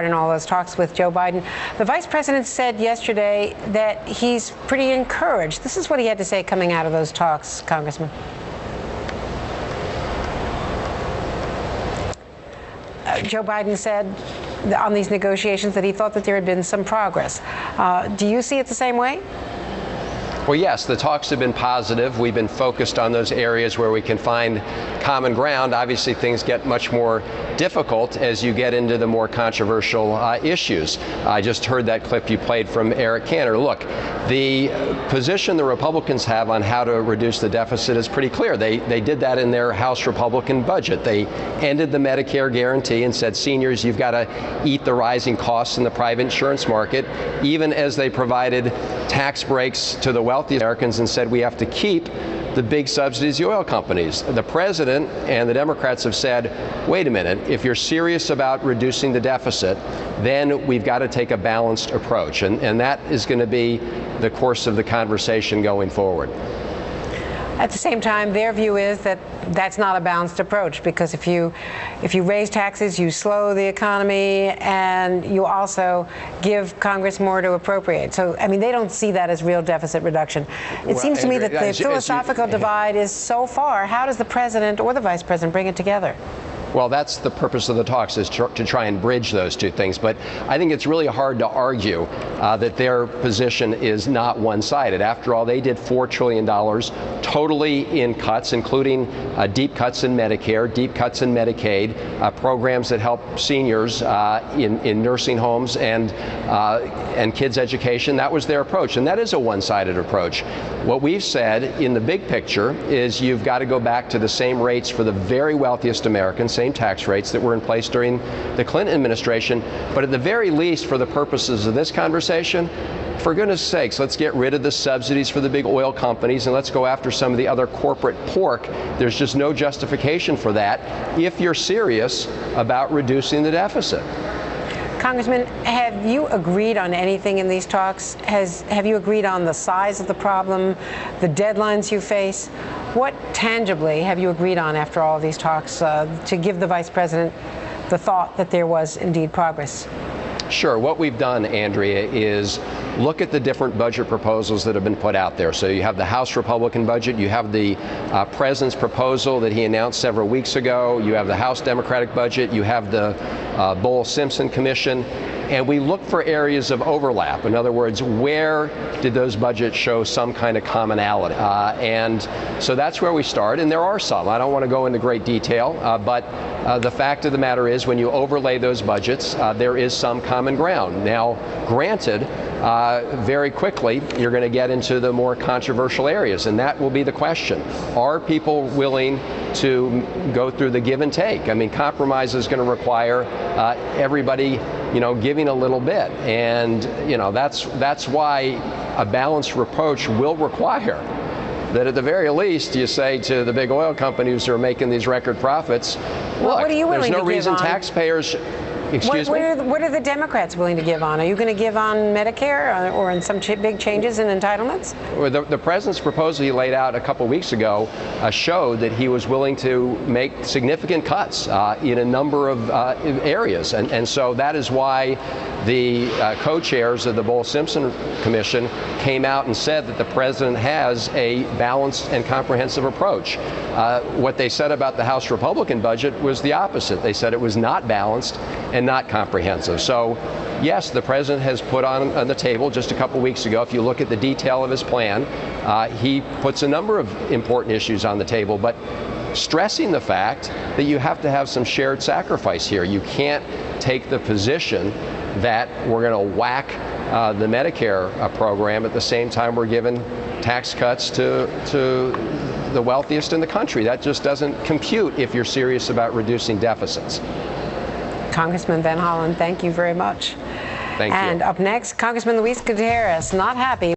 in all those talks with Joe Biden. The vice president said yesterday that he's pretty encouraged. This is what he had to say coming out of those talks, Congressman. Joe Biden said on these negotiations that he thought that there had been some progress. Do you see it the same way? Well, yes, the talks have been positive. We've been focused on those areas where we can find common ground. Obviously, things get much more difficult as you get into the more controversial issues. I just heard that clip you played from Eric Cantor. Look, the position the Republicans have on how to reduce the deficit is pretty clear. They did that in their House Republican budget. They ended the Medicare guarantee and said, seniors, you've got to eat the rising costs in the private insurance market, even as they provided tax breaks to the wealthy Americans and said we have to keep the big subsidies to the oil companies. The president and the Democrats have said, wait a minute, if you're serious about reducing the deficit, then we've got to take a balanced approach. And that is going to be the course of the conversation going forward. At the same time, their view is that that's not a balanced approach, because if you raise taxes, you slow the economy, and you also give Congress more to appropriate. So, I mean, they don't see that as real deficit reduction. It seems to me that the philosophical divide is so far. How does the president or the vice president bring it together? Well, that's the purpose of the talks, is to try and bridge those two things. But I think it's really hard to argue that their position is not one-sided. After all, they did $4 trillion totally in cuts, including deep cuts in Medicare, deep cuts in Medicaid, programs that help seniors in nursing homes and kids' education. That was their approach, and that is a one-sided approach. What we've said in the big picture is you've got to go back to the same rates for the very wealthiest Americans, same tax rates that were in place during the Clinton administration. But at the very least, for the purposes of this conversation, for goodness sakes, let's get rid of the subsidies for the big oil companies and let's go after some of the other corporate pork. There's just no justification for that if you're serious about reducing the deficit. Congressman, have you agreed on anything in these talks? Have you agreed on the size of the problem, the deadlines you face? What tangibly have you agreed on after all of these talks to give the vice president the thought that there was indeed progress? Sure. What we've done, Andrea, is look at the different budget proposals that have been put out there. So you have the House Republican budget, you have the president's proposal that he announced several weeks ago, you have the House Democratic budget, you have the Bowles-Simpson Commission, and we look for areas of overlap. In other words, where did those budgets show some kind of commonality? And so that's where we start, and there are some. I don't want to go into great detail, but the fact of the matter is when you overlay those budgets, there is some common ground. Now, granted, very quickly, you're going to get into the more controversial areas, and that will be the question. Are people willing to go through the give and take? I mean, compromise is going to require everybody, giving a little bit, and that's why a balanced approach will require that at the very least you say to the big oil companies who are making these record profits, look, what are you willing there's no to reason give on? Taxpayers. Excuse me? What are the Democrats willing to give on? Are you going to give on Medicare or in some big changes in entitlements? Well, the president's proposal he laid out a couple weeks ago showed that he was willing to make significant cuts in a number of areas. And so that is why the co-chairs of the Bowles-Simpson Commission came out and said that the president has a balanced and comprehensive approach. What they said about the House Republican budget was the opposite. They said it was not balanced and not comprehensive. So, yes, the president has put on the table just a couple weeks ago, if you look at the detail of his plan, he puts a number of important issues on the table, but stressing the fact that you have to have some shared sacrifice here. You can't take the position that we're going to whack the Medicare program at the same time we're giving tax cuts to the wealthiest in the country. That just doesn't compute if you're serious about reducing deficits. Congressman Ben Hollen, thank you very much. Thank you. And up next, Congressman Luis Gutierrez, not happy